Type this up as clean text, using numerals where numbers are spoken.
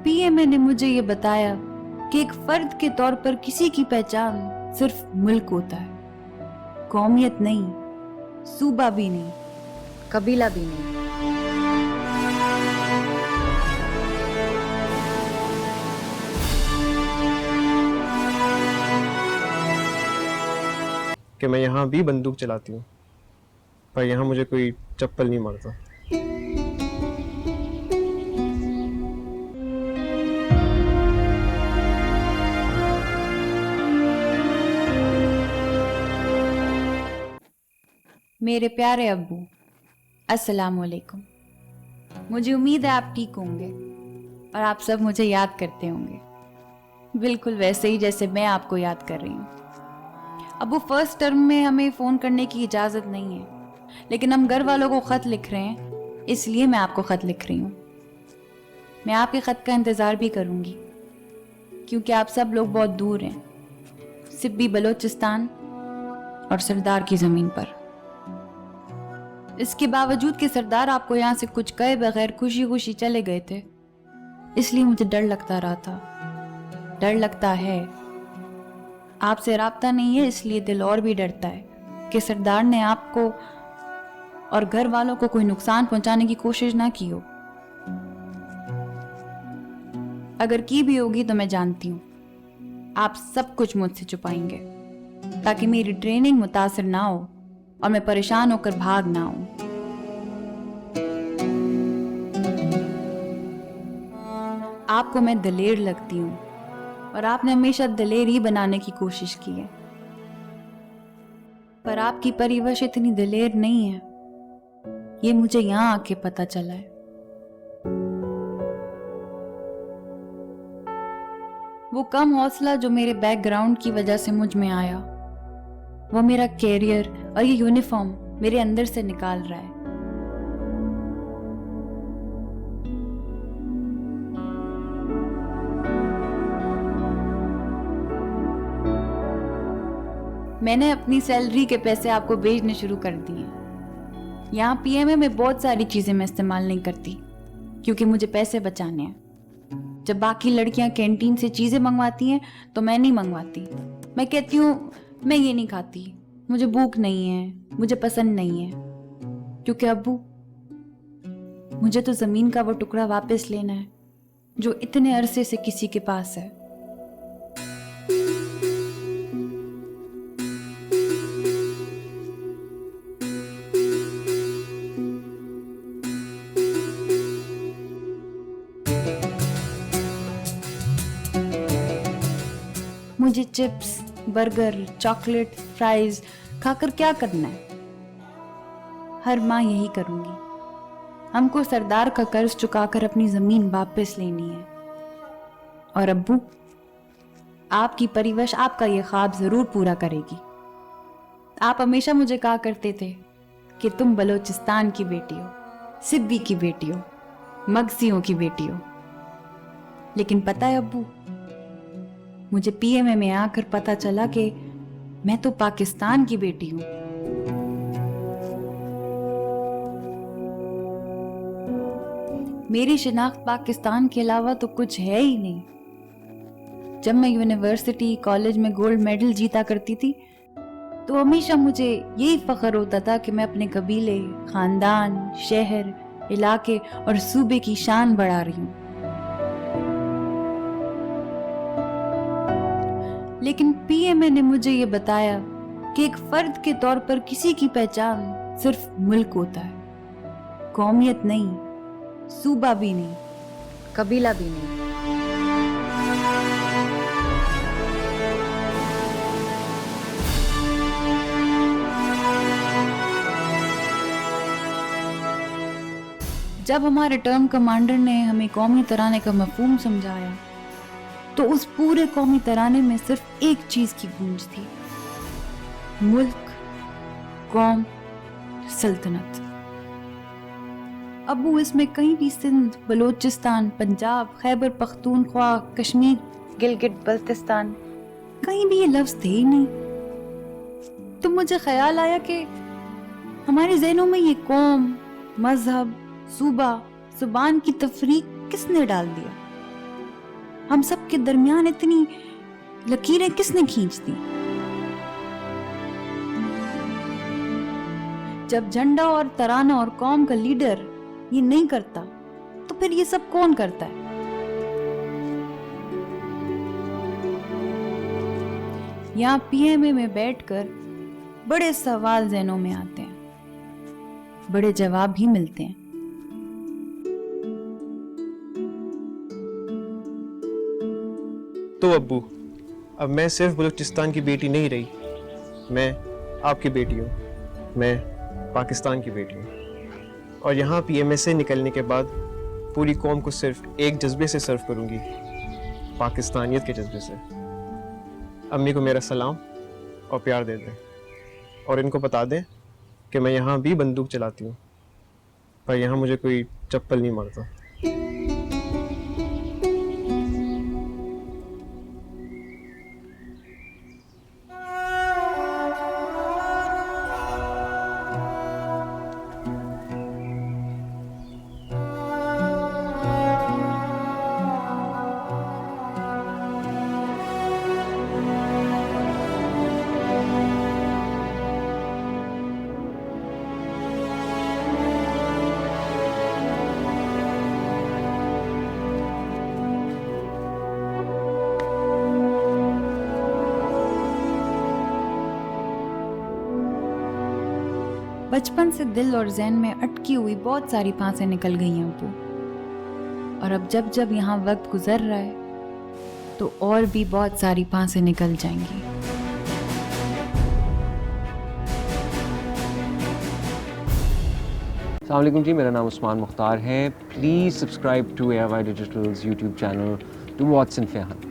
PMA ने मुझे ये बताया कि एक फर्द के तौर पर किसी की पहचान सिर्फ मुल्क होता है, कौमियत नहीं, सूबा भी नहीं, कबीला भी नहीं। कि मैं यहाँ भी बंदूक चलाती हूँ, पर यहाँ मुझे कोई चप्पल नहीं मारता। मेरे प्यारे अब्बू, अस्सलाम वालेकुम। मुझे उम्मीद है आप ठीक होंगे और आप सब मुझे याद करते होंगे, बिल्कुल वैसे ही जैसे मैं आपको याद कर रही हूँ। अब्बू, फर्स्ट टर्म में हमें फ़ोन करने की इजाज़त नहीं है, लेकिन हम घर वालों को ख़त लिख रहे हैं, इसलिए मैं आपको ख़त लिख रही हूँ। मैं आपके ख़त का इंतज़ार भी करूँगी, क्योंकि आप सब लोग बहुत दूर हैं, सिब्बी बलोचिस्तान और सरदार की ज़मीन पर। इसके बावजूद कि सरदार आपको यहाँ से कुछ कहे बगैर खुशी खुशी चले गए थे, इसलिए मुझे डर लगता रहा था, डर लगता है। आपसे राब्ता नहीं है, इसलिए दिल और भी डरता है कि सरदार ने आपको और घर वालों को कोई नुकसान पहुंचाने की कोशिश ना की हो। अगर की भी होगी तो मैं जानती हूँ आप सब कुछ मुझसे छुपाएंगे, ताकि मेरी ट्रेनिंग मुतासिर ना हो और मैं परेशान होकर भाग ना आऊं। आपको मैं दलेर लगती हूँ और आपने हमेशा दलेर ही बनाने की कोशिश की है, पर आपकी परवरिश इतनी दलेर नहीं है, ये मुझे यहाँ आके पता चला है। वो कम हौसला जो मेरे बैकग्राउंड की वजह से मुझ में आया, वो मेरा कैरियर और ये यूनिफॉर्म मेरे अंदर से निकाल रहा है। मैंने अपनी सैलरी के पैसे आपको भेजने शुरू कर दिए। यहाँ पीएमए में बहुत सारी चीजें मैं इस्तेमाल नहीं करती, क्योंकि मुझे पैसे बचाने हैं। जब बाकी लड़कियां कैंटीन से चीजें मंगवाती हैं तो मैं नहीं मंगवाती। मैं कहती हूँ मैं ये नहीं खाती, मुझे भूख नहीं है, मुझे पसंद नहीं है। क्योंकि अब्बू, मुझे तो जमीन का वो टुकड़ा वापस लेना है जो इतने अरसे से किसी के पास है। मुझे चिप्स, बर्गर, चॉकलेट, फ्राइज खाकर क्या करना है? हर माँ यही करूंगी। हमको सरदार का कर्ज चुकाकर अपनी जमीन वापस लेनी है। और अब्बू, आपकी परवरिश आपका ये ख्वाब जरूर पूरा करेगी। आप हमेशा मुझे कहा करते थे कि तुम बलोचिस्तान की बेटी हो, सिब्बी की बेटी हो, मगसियों की बेटी हो। लेकिन पता है अब्बू, मुझे पीएमए में आकर पता चला कि मैं तो पाकिस्तान की बेटी हूं। मेरी शिनाख्त पाकिस्तान के अलावा तो कुछ है ही नहीं। जब मैं यूनिवर्सिटी, कॉलेज में गोल्ड मेडल जीता करती थी, तो हमेशा मुझे यही फख्र होता था कि मैं अपने कबीले, खानदान, शहर, इलाके और सूबे की शान बढ़ा रही हूं। लेकिन पीएमए ने मुझे ये बताया कि एक फर्द के तौर पर किसी की पहचान सिर्फ मुल्क होता है, कौमियत नहीं, सूबा भी नहीं, कबीला भी नहीं। जब हमारे टर्म कमांडर ने हमें कौमी तराने का मफहूम समझाया, तो उस पूरे कौमी तराने में सिर्फ एक चीज की गूंज थी, मुल्क, कौम, सल्तनत। अब्बू, इसमें कहीं भी सिंध, बलोचिस्तान, पंजाब, खैबर पख्तूनख्वा, कश्मीर, गिलगिट बल्तिस्तान, कहीं भी ये लफ्ज थे ही नहीं। तो मुझे ख्याल आया कि हमारे ज़हनों में ये कौम, मजहब, सूबा, जुबान की तफरीक किसने डाल दिया? हम सब के दरमियान इतनी लकीरें किसने खींच दी? जब झंडा और तराना और कौम का लीडर ये नहीं करता तो फिर ये सब कौन करता है? यहाँ पीएमए में बैठकर बड़े सवाल ज़हनों में आते हैं, बड़े जवाब भी मिलते हैं। तो अब्बू, अब मैं सिर्फ बलूचिस्तान की बेटी नहीं रही, मैं आपकी बेटी हूँ, मैं पाकिस्तान की बेटी हूँ। और यहाँ पीएमए से निकलने के बाद पूरी कौम को सिर्फ एक जज्बे से सर्व करूँगी, पाकिस्तानियत के जज्बे से। अम्मी को मेरा सलाम और प्यार दे दें, और इनको बता दें कि मैं यहाँ भी बंदूक चलाती हूँ, पर यहाँ मुझे कोई चप्पल नहीं मारता। बचपन से दिल और ज़हन में अटकी हुई बहुत सारी फांसें निकल गई हैं अब्बू, और अब जब जब यहाँ वक्त गुजर रहा है तो और भी बहुत सारी फांसें निकल जाएंगी। अस्सलाम वालेकुम जी, मेरा नाम उस्मान मुख्तार है। Please subscribe to ARY digitals YouTube channel to वॉट्स इन फ़ेहान।